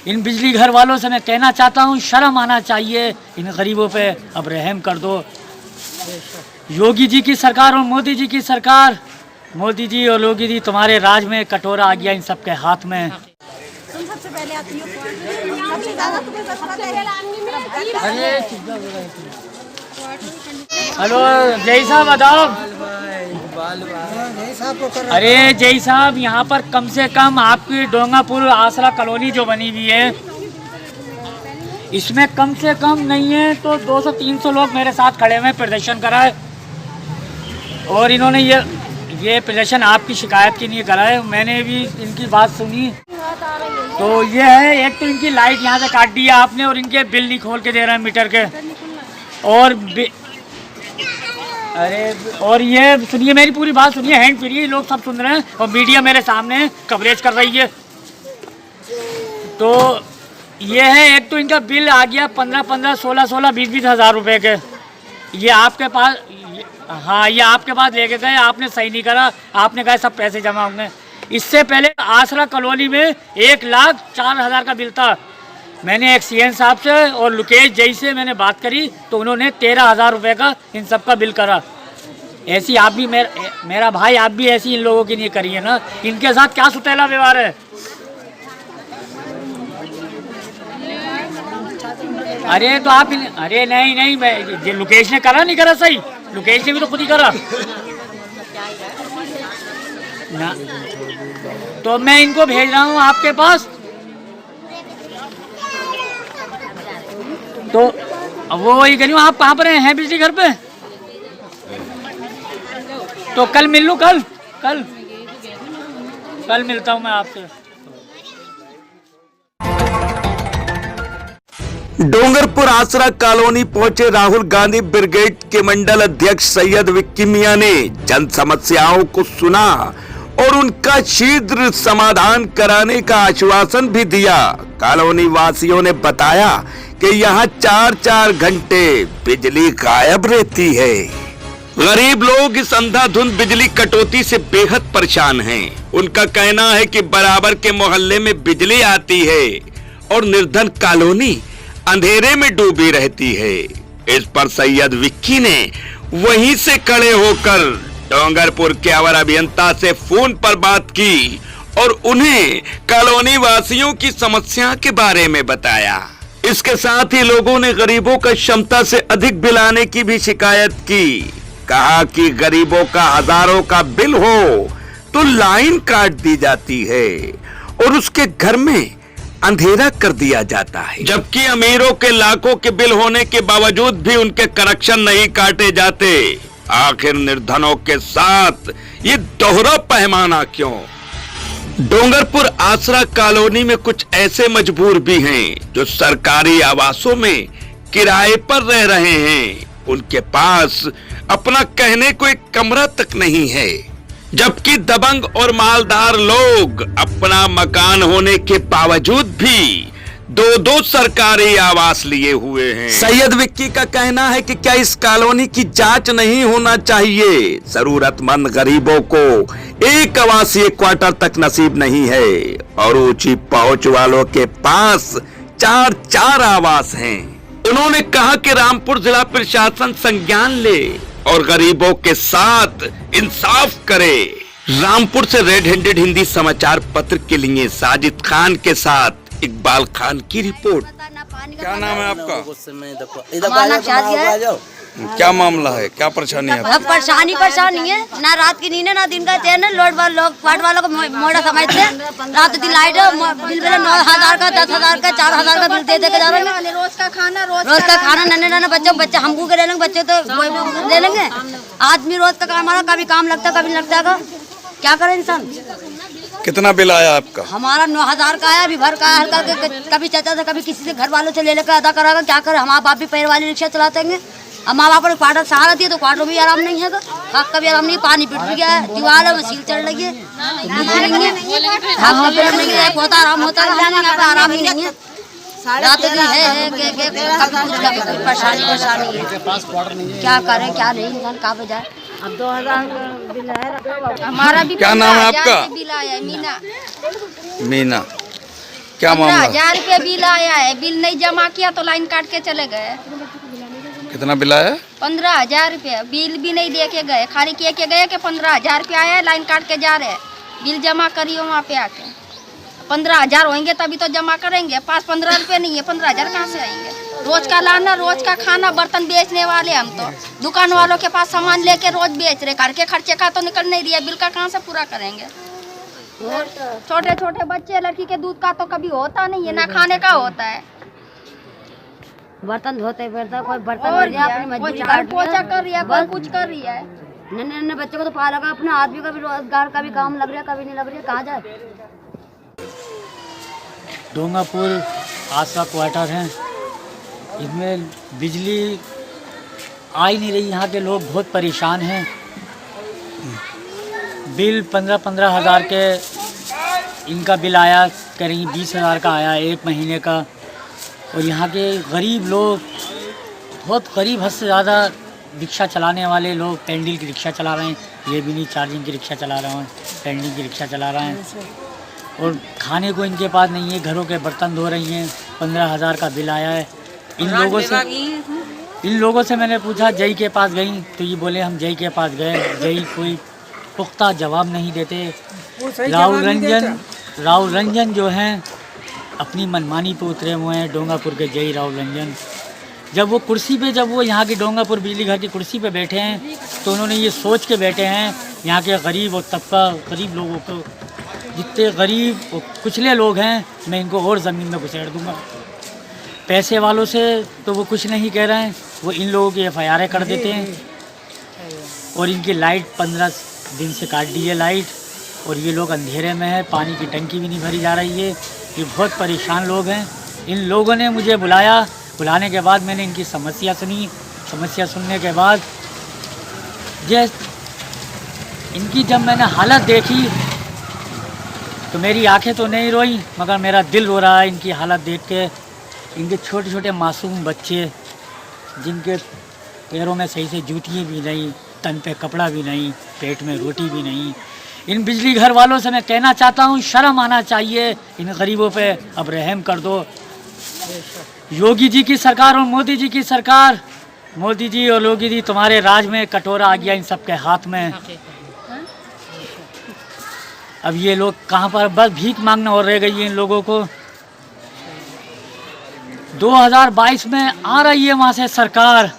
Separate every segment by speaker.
Speaker 1: इन बिजली घर वालों से मैं कहना चाहता हूँ, शर्म आना चाहिए, इन गरीबों पे अब रहम कर दो। योगी जी की सरकार और मोदी जी की सरकार, मोदी जी और योगी जी, तुम्हारे राज में कटोरा आ गया इन सबके हाथ में।
Speaker 2: तुम सबसे पहले आती हो, सबसे ज़्यादा तुम्हें
Speaker 1: हेलो जय साहब, आदाब। अरे जय साहब, यहाँ पर कम से कम आपकी डोंगापुर आसरा कॉलोनी जो बनी हुई है, इसमें कम से कम नहीं है तो 200-300 लोग मेरे साथ खड़े हुए प्रदर्शन कराए, और इन्होंने ये प्रदर्शन आपकी शिकायत के लिए करा है। मैंने भी इनकी बात सुनी, तो ये है, एक तो इनकी लाइट यहाँ से काट दी है आपने, और इनके बिल नहीं खोल के दे रहे हैं मीटर के, और ये सुनिए, मेरी पूरी बात सुनिए, हैंड फ्री, लोग सब सुन रहे हैं और मीडिया मेरे सामने कवरेज कर रही है। तो ये है, एक तो इनका बिल आ गया 15-15, 16-16, 20-20 हज़ार रुपए के। ये आपके पास, हाँ, ये आपके पास लेके गए, आपने सही नहीं करा, आपने कहा सब पैसे जमा होंगे। इससे पहले आसरा कॉलोनी में 1,04,000 का बिल था। मैंने एक सीएन साहब से और लुकेश जई से मैंने बात करी, तो उन्होंने 13,000 रुपये का इन सब का बिल करा। ऐसी आप भी, मेरा भाई, आप भी ऐसी इन लोगों की नहीं करिए ना, इनके साथ क्या सुतेला व्यवहार है। अरे तो आप अरे नहीं, मैं लुकेश ने करा, नहीं करा सही, लुकेश ने भी तो खुद ही करा ना, तो मैं इनको भेज रहा हूँ आपके पास। तो वो वही करी हूँ, आप कहाँ पर हैं बिजली घर पे? तो कल मिल लूँ, कल मिलता हूँ मैं आपसे।
Speaker 3: डोंगरपुर आसरा कॉलोनी पहुंचे राहुल गांधी ब्रिगेड के मंडल अध्यक्ष सैयद विक्की मियां ने जन समस्याओं को सुना और उनका शीघ्र समाधान कराने का आश्वासन भी दिया। कॉलोनी वासियों ने बताया कि यहाँ 4-4 घंटे बिजली गायब रहती है। गरीब लोग इस अंधाधुंध बिजली कटौती से बेहद परेशान हैं। उनका कहना है कि बराबर के मोहल्ले में बिजली आती है और निर्धन कॉलोनी अंधेरे में डूबी रहती है। इस पर सैयद विक्की ने वहीं से खड़े होकर डोंगरपुर के अवर अभियंता से फोन पर बात की और उन्हें कॉलोनी वासियों की समस्या के बारे में बताया। इसके साथ ही लोगों ने गरीबों का क्षमता से अधिक बिल आने की भी शिकायत की। कहा कि गरीबों का हजारों का बिल हो तो लाइन काट दी जाती है और उसके घर में अंधेरा कर दिया जाता है, जबकि अमीरों के लाखों के बिल होने के बावजूद भी उनके कनेक्शन नहीं काटे जाते। आखिर निर्धनों के साथ ये दोहरा पैमाना क्यों? डोंगरपुर आसरा कॉलोनी में कुछ ऐसे मजबूर भी हैं जो सरकारी आवासों में किराए पर रह रहे हैं। उनके पास अपना कहने को एक कमरा तक नहीं है, जबकि दबंग और मालदार लोग अपना मकान होने के बावजूद भी 2-2 सरकारी आवास लिए हुए हैं। सैयद विक्की का कहना है कि क्या इस कॉलोनी की जांच नहीं होना चाहिए? जरूरतमंद गरीबों को एक आवासीय क्वार्टर तक नसीब नहीं है और ऊंची पहुंच वालों के पास 4-4 आवास हैं। उन्होंने कहा कि रामपुर जिला प्रशासन संज्ञान ले और गरीबों के साथ इंसाफ करे। रामपुर से रेड हैंडेड हिंदी समाचार पत्र के लिए साजिद खान के साथ इकबाल खान की रिपोर्ट।
Speaker 4: क्या नाम है आपका?
Speaker 5: क्या मामला है, क्या परेशानी है?
Speaker 2: परेशानी है, ना रात की नींद है ना दिन का चैन है। लोड वालों को मोड़ा समझते हैं, रात दिन लाइट बिल 9,000 का, 10,000 का, 4,000 का बिल दे के जा रहे हैं। रोज का खाना नन्हे बच्चे हम भूखे रह लेंगे, बच्चे तो ले लेंगे। आदमी रोज का काम, हमारा कभी काम लगता कभी लगता है, क्या करे इंसान।
Speaker 5: कितना बिल आया आपका?
Speaker 2: हमारा 9,000 का आया, अभी भर का आया, हल्का कभी चाचा से कभी किसी से घर वालों से ले लेकर अदा करागा। क्या करे, हम आप भी पैर वाली रिक्शा चलाते हैं। अब माँ बाप क्वार्टर सहारा दिए तो क्वार्टर में आराम नहीं है, कभी आराम नहीं। पानी पिट भी गया है, दीवार है, मशीन चढ़ रही है, आराम होता है, आराम ही नहीं है। रात दिन है परेशानी है, क्या करें क्या नहीं, इंसान कहाँ पे जाए। अब 2,000 बिल है हमारा भी।
Speaker 5: क्या नाम है आपका?
Speaker 2: बिल आया मीना।
Speaker 5: मीना, क्या मामला है?
Speaker 6: 15,000 रुपये बिल आया है। बिल नहीं जमा किया तो लाइन काट के चले गए।
Speaker 5: कितना बिल आया?
Speaker 6: 15,000 रुपये बिल भी नहीं दे के गए, खाली कह के गए कि 15,000 रुपये आया है, लाइन काट के जा रहे हैं। बिल जमा करिए वहाँ पे आके। 15,000 होंगे तभी तो जमा करेंगे। 5-15 रुपये नहीं है, 15,000 कहाँ से आएंगे? रोज का लाना, रोज का खाना, बर्तन बेचने वाले हम तो दुकान वालों के पास सामान लेके रोज बेच रहे। घर के खर्चे का तो निकल नहीं रहा, बिल का कहाँ से पूरा करेंगे? छोटे छोटे बच्चे, लड़की के दूध का तो कभी होता नहीं है, ना खाने का होता है।
Speaker 2: बर्तन धोते फिरता, कोई बर्तन
Speaker 6: और
Speaker 2: धो दिया, अपनी
Speaker 6: कोई
Speaker 2: मजदूरी
Speaker 6: झाड़
Speaker 2: काट
Speaker 6: पोछा
Speaker 2: दिया।
Speaker 6: कर रही है, कोई कुछ कर रही है।
Speaker 2: नन्हे नन्हे बच्चों को तो पाला लगा, अपने आदमी का भी रोजगार का भी काम लग रहा है, कभी नहीं लग रही है, कहाँ जाए?
Speaker 1: डोंगापुर आसरा क्वार्टर हैं, इसमें बिजली आ ही नहीं रही। यहाँ के लोग बहुत परेशान हैं। बिल 15-15 हज़ार के इनका बिल आया, करीब 20,000 का आया एक महीने का। और यहाँ के गरीब लोग, बहुत गरीब हद से ज़्यादा, रिक्शा चलाने वाले लोग पेंडल की रिक्शा चला रहे हैं, ये भी नहीं चार्जिंग की रिक्शा चला रहे हैं, पेंडल की रिक्शा चला रहे हैं। और खाने को इनके पास नहीं है, घरों के बर्तन धो रही हैं। 15,000 का बिल आया है। इन लोगों से मैंने पूछा, जय के पास गई तो ये बोले हम जय के पास गए, जय कोई पुख्ता जवाब नहीं देते। राहुल रंजन जो हैं अपनी मनमानी पे उतरे हुए हैं, डोंगापुर के जय राहुल रंजन। जब वो यहाँ की डोंगापुर बिजली घर की कुर्सी पे बैठे हैं तो उन्होंने ये सोच के बैठे हैं यहाँ के गरीब और तबका, गरीब लोगों को, जितने गरीब और कुचले लोग हैं, मैं इनको और ज़मीन में घुसेड़ दूँगा। पैसे वालों से तो वो कुछ नहीं कह रहे हैं, वो इन लोगों की FIR कर देते हैं। और इनकी लाइट 15 दिन से काट दी है लाइट, और ये लोग अंधेरे में हैं, पानी की टंकी भी नहीं भरी जा रही है। ये बहुत परेशान लोग हैं। इन लोगों ने मुझे बुलाया, बुलाने के बाद मैंने इनकी समस्या सुनी। समस्या सुनने के बाद इनकी जब मैंने हालत देखी तो मेरी आंखें तो नहीं रोई, मगर मेरा दिल रो रहा है इनकी हालत देख के। इनके छोटे छोटे मासूम बच्चे, जिनके पैरों में सही से जूतियाँ भी नहीं, तन पे कपड़ा भी नहीं, पेट में रोटी भी नहीं। इन बिजली घर वालों से मैं कहना चाहता हूँ, शर्म आना चाहिए। इन गरीबों पे अब रहम कर दो। योगी जी की सरकार और मोदी जी की सरकार, मोदी जी और योगी जी, तुम्हारे राज में कटोरा आ गया इन सबके हाथ में। अब ये लोग कहाँ पर, बस भीख मांगना और रह गई है इन लोगों को। 2022 में आ रही है वहाँ से सरकार,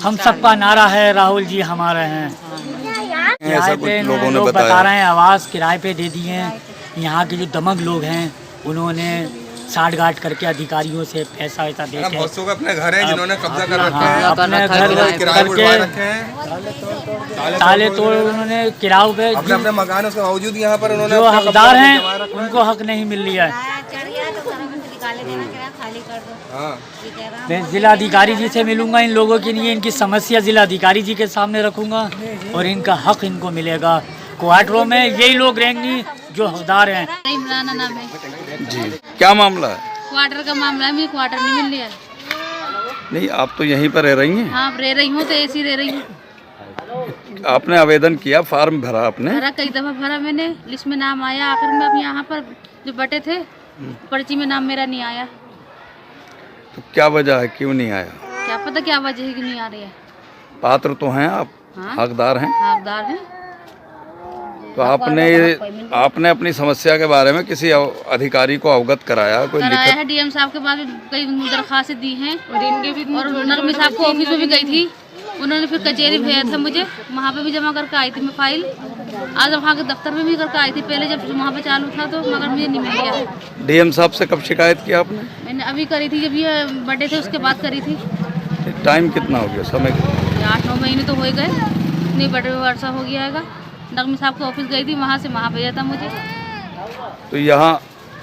Speaker 1: हम सबका नारा है, राहुल जी हमारे हैं। किराए पे लोग बता रहे हैं, आवास किराए पे दे दिए हैं। यहाँ के जो दमक लोग हैं उन्होंने साठ गांठ करके अधिकारियों से पैसा वैसा दे के
Speaker 4: बहुत लोग अपने घर हैं जिन्होंने कब्जा कर रखा है,
Speaker 1: अपने घर करके ताले तोड़ उन्होंने किराए पे,
Speaker 4: अपने मकान उसके बावजूद यहाँ पर उन्होंने
Speaker 1: जो हकदार हैं उनको हक नहीं मिल रहा है। मैं जिलाधिकारी जी से मिलूंगा, इन लोगों की नहीं, इनकी समस्या जिलाधिकारी जी के सामने रखूंगा और इनका हक इनको मिलेगा। क्वार्टरों में यही लोग रहेंगे जो हकदार हैं।
Speaker 6: इमराना नाम है
Speaker 5: जी, क्या मामला है?
Speaker 6: क्वार्टर का मामला है, मुझे क्वार्टर नहीं मिल रहा है।
Speaker 5: नहीं, आप तो यहीं पर रह रही हैं?
Speaker 6: हाँ, रह रही हूँ तो ऐसी रह रही हूँ।
Speaker 5: आपने आवेदन किया, फार्म भरा आपने?
Speaker 6: भरा, कई दफ़ा भरा मैंने, लिस्ट में नाम आया। आखिर में अब यहाँ पर जो बटे थे पर्ची में नाम मेरा नहीं आया।
Speaker 5: तो क्या वजह है, क्यों नहीं आया?
Speaker 6: क्या पता क्या वजह है कि नहीं आ रही है।
Speaker 5: पात्र तो हैं आप?
Speaker 6: हाँ?
Speaker 5: हकदार हैं?
Speaker 6: हकदार हैं।
Speaker 5: तो आपने अपनी समस्या के बारे में किसी अधिकारी को अवगत कराया? कोई
Speaker 6: कराया है, DM साहब के पास भी कई दरखास्तें दी हैं और नरमी साहब को ऑफिस में भी गई थी। उन्होंने फिर कचहरी भेजा था मुझे, वहाँ पे भी जमा करके आई थी मैं फाइल। आज वहाँ के दफ्तर में भी करके आई थी पहले, जब वहाँ पे चालू था तो, मगर मुझे नहीं मिल गया।
Speaker 5: DM साहब से कब शिकायत किया आपने?
Speaker 6: मैंने अभी करी थी, जब ये बर्थडे थे उसके बाद करी थी।
Speaker 5: टाइम कितना हो गया, समय?
Speaker 6: 8-9 महीने तो हो गए, इतनी बड़े वर्षा हो गया है। नरमी साहब के ऑफिस गई थी, वहाँ से वहाँ भेजा था मुझे।
Speaker 5: तो यहाँ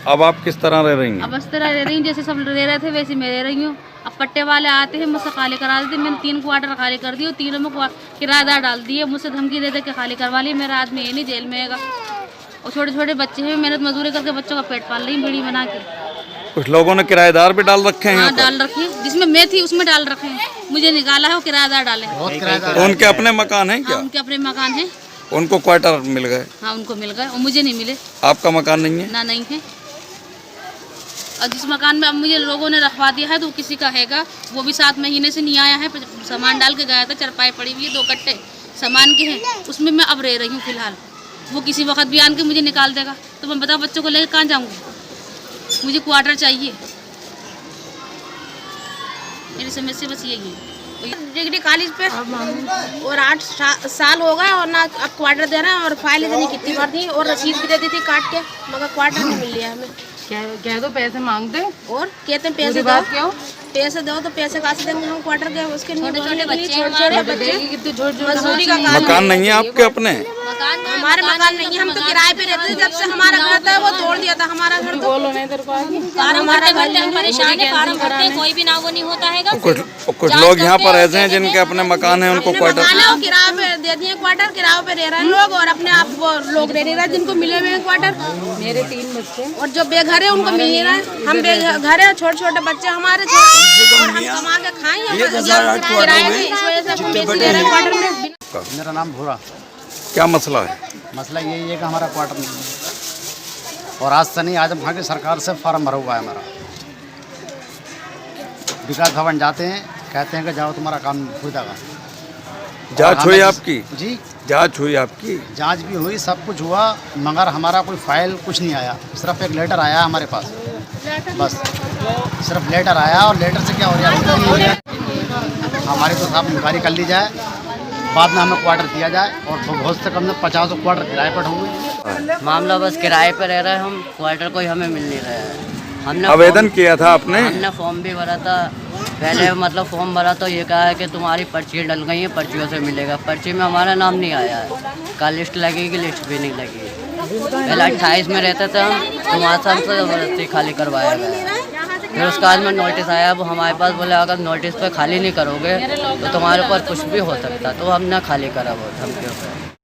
Speaker 5: अब आप किस तरह रह रही हैं?
Speaker 6: अब इस तरह रह रही हूँ जैसे सब रह रहे थे वैसे मैं रह रही हूँ। अब पट्टे वाले आते हैं, मुझसे खाली करा देते। मैंने 3 क्वार्टर खाली कर दिए, 3 में किराएदार डाल दिए। मुझसे धमकी दे दे के खाली करवा ली। मेरा आदमी ये नहीं जेल में है, और छोटे छोटे बच्चे हैं, मेहनत मजदूरी करके बच्चों का पेट पाल रही, बीड़ी बना के।
Speaker 5: कुछ लोगों ने किराएदार भी डाल रखे हैं?
Speaker 6: हाँ, डाल रखे, जिसमें मैं थी उसमें डाल रखे हैं। मुझे निकाला है, वो किराएदार डाले।
Speaker 5: तो उनके अपने मकान हैं क्या?
Speaker 6: उनके अपने मकान हैं।
Speaker 5: उनको क्वार्टर मिल गए,
Speaker 7: हाँ उनको मिल गए और मुझे नहीं मिले।
Speaker 5: आपका मकान नहीं है?
Speaker 7: ना नहीं है। और जिस मकान में अब मुझे लोगों ने रखवा दिया है तो वो किसी का हैगा, वो भी 7 महीने से नहीं आया है। सामान डाल के गया था, चरपाई पड़ी हुई है, 2 कट्टे सामान के हैं, उसमें मैं अब रह रही हूँ फिलहाल। वो किसी वक्त भी आन के मुझे निकाल देगा, तो मैं बताओ बच्चों को लेकर कहाँ जाऊँगी? मुझे क्वार्टर चाहिए। मेरी समस्या बस यही है।
Speaker 8: डिग्री कॉलेज पे और 8 साल हो गए और ना अब क्वार्टर दे रहे हैं और फाइल इतनी कितनी बार दी और रसीद भी दे दी थी काट के, मगर क्वार्टर नहीं मिल रहा हमें।
Speaker 7: कह दो पैसे मांगते
Speaker 8: और कहते हैं पैसे दो, पैसे दो तो पैसे कहाँ से देंगे हम क्वार्टर के? उसके छोटे बच्चे मजदूरी का काम।
Speaker 5: मकान नहीं है आपके अपने?
Speaker 8: हमारे मकान नहीं है, हम तो किराए पे रहते थे। जब से हमारा घर था वो तोड़ दिया था हमारा घर। तो हमारा घर नहीं
Speaker 2: परेशान है, फार्म भरते हैं, कोई भी ना वो नहीं होता है।
Speaker 5: कुछ लोग यहाँ पर ऐसे हैं जिनके अपने मकान हैं, उनको क्वार्टर
Speaker 8: किराए पे दे दिए, क्वार्टर किराए पे रह रहे हैं लोग और अपने आप वो लोग रह नहीं रहे जिनको मिले हुए हैं क्वार्टर।
Speaker 7: मेरे 3 बच्चे
Speaker 8: और जो बेघर है उनको मिल नहीं रहा है। हम बेघर है, छोटे छोटे बच्चे हमारे और हम कमा के खाएं किराए पे, इस वजह से हम बेच ले रहे हैं क्वार्टर में।
Speaker 9: मेरा नाम भूरा।
Speaker 5: क्या मसला है?
Speaker 9: मसला यही है कि हमारा क्वार्टर नहीं है और आज से नहीं, आज वहाँ की सरकार से फार्म भरा हुआ है हमारा। विकास भवन जाते हैं, कहते हैं कि जाओ तुम्हारा काम हो जाएगा।
Speaker 5: जांच हुई आपकी?
Speaker 9: जी
Speaker 5: जांच हुई आपकी?
Speaker 9: जांच भी हुई, सब कुछ हुआ, मगर हमारा कोई फाइल कुछ नहीं आया। सिर्फ एक लेटर आया हमारे पास, बस सिर्फ लेटर आया। और लेटर से क्या हो रहा है, हमारी तो साहब इंक्वायरी कर ली जाए, बाद में हमें क्वार्टर दिया जाए और बहुत से कम में 50 क्वार्टर किराए पर होंगे।
Speaker 10: मामला बस किराए पर रह रहा है, हम क्वार्टर कोई हमें मिल नहीं रहा है। हमने
Speaker 5: आवेदन किया था आपने?
Speaker 10: हमने फॉर्म भी भरा था पहले, मतलब फॉर्म भरा तो ये कहा है कि तुम्हारी पर्ची डल गई है, पर्चियों से मिलेगा। पर्ची में हमारा नाम नहीं आया है, का लिस्ट लगेगी, लिस्ट भी नहीं लगी। पहले 28 में रहते थे हम, तो वहाँ से हमसे ज़बरदस्ती खाली करवाया गया। फिर उसके बाद में नोटिस आया, वो हमारे पास बोले अगर नोटिस पे खाली नहीं करोगे तो तुम्हारे ऊपर कुछ भी हो सकता। तो हमने खाली करा वो धमकियों पे।